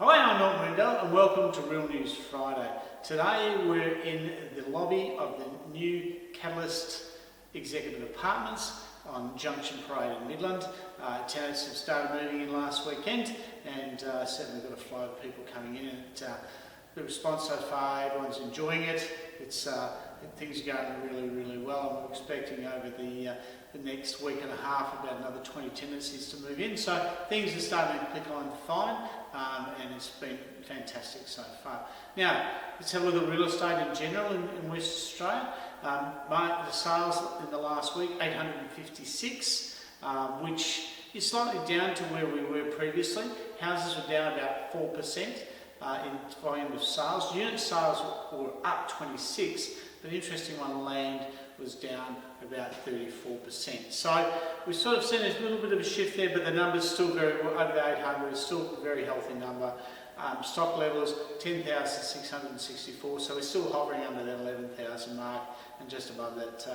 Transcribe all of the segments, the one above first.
Hi, I'm Milton Rendell and welcome to Real News Friday. Today we're in the lobby of the new Catalyst Executive Apartments on Junction Parade in Midland. Tenants have started moving in last weekend and certainly got a flow of people coming in, and the response so far, everyone's enjoying it. Things are going really well, and we're expecting over the next week and a half about another 20 tenancies to move in. So things are starting to click on fine, and it's been fantastic so far. Now, let's have a look at real estate in general in West Australia. The sales in the last week, 856, which is slightly down to where we were previously. Houses were down about 4% in volume of sales. Unit sales were up 26%, but interesting one, land was down about 34%. So we've sort of seen a little bit of a shift there, but the number's still over the 800, is still a very healthy number. Stock levels 10,664, so we're still hovering under that 11,000 mark and just above that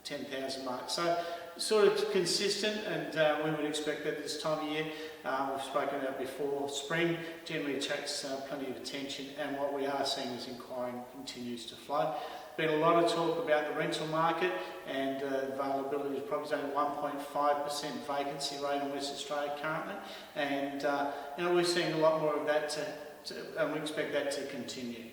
10,000 mark. So sort of consistent, and we would expect that this time of year. We've spoken about before, spring generally attracts plenty of attention, and what we are seeing is inquiry continues to flow. Been a lot of talk about the rental market, and availability of properties, only 1.5% vacancy rate in West Australia currently, and we're seeing a lot more of that and we expect that to continue.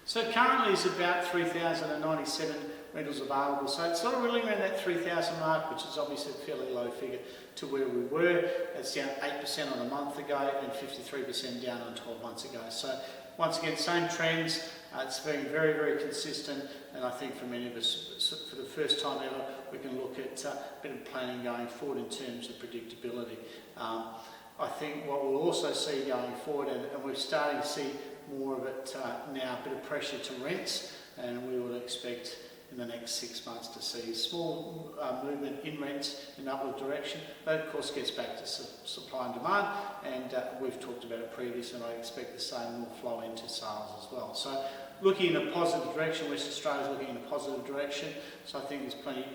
So currently it's about 3,097 rentals available, so it's sort of really around that 3,000 mark, which is obviously a fairly low figure to where we were. It's down 8% on a month ago and 53% down on 12 months ago. So once again, same trends. It's been very consistent, and I think for many of us, for the first time ever, we can look at a bit of planning going forward in terms of predictability. I think what we'll also see going forward, and we're starting to see more of it now, a bit of pressure to rents, and we will expect in the next 6 months to see small movement in rents in upward direction. That of course gets back to supply and demand, and we've talked about it previously, and I expect the same will flow into sales as well. So looking in a positive direction, West Australia's looking in a positive direction, so I think there's plenty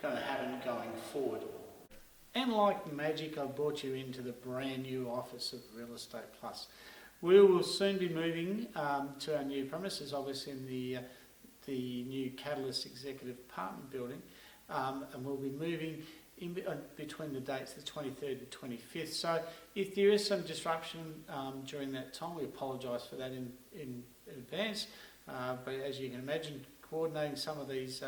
going to happen going forward. And like magic, I brought you into the brand new office of Real Estate Plus. We will soon be moving to our new premises, obviously in the new Catalyst Executive Apartment building, and we'll be moving in between the dates the 23rd and 25th. So if there is some disruption during that time, we apologise for that in advance, but as you can imagine, coordinating some of these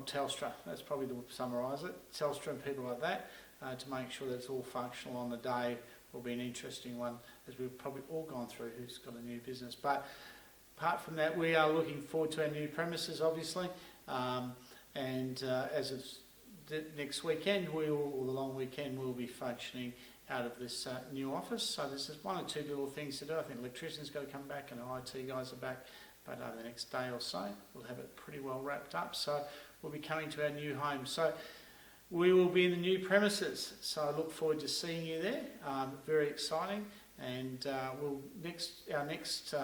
Telstra, that's probably to summarise it, Telstra and people like that, to make sure that it's all functional on the day will be an interesting one, as we've probably all gone through who's got a new business. But apart from that, we are looking forward to our new premises, obviously, and as of next weekend, or the long weekend, we'll be functioning out of this new office. So there's just one or two little things to do. I think the electrician's got to come back and the IT guys are back, but over the next day or so, we'll have it pretty well wrapped up. So we'll be coming to our new home. So we will be in the new premises. So I look forward to seeing you there. Very exciting. And our next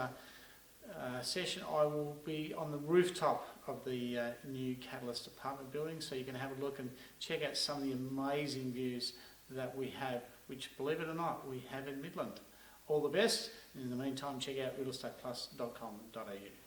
session, I will be on the rooftop of the new Catalyst apartment building, so you can have a look and check out some of the amazing views that we have, which, believe it or not, we have in Midland. All the best, and in the meantime, check out realestateplus.com.au.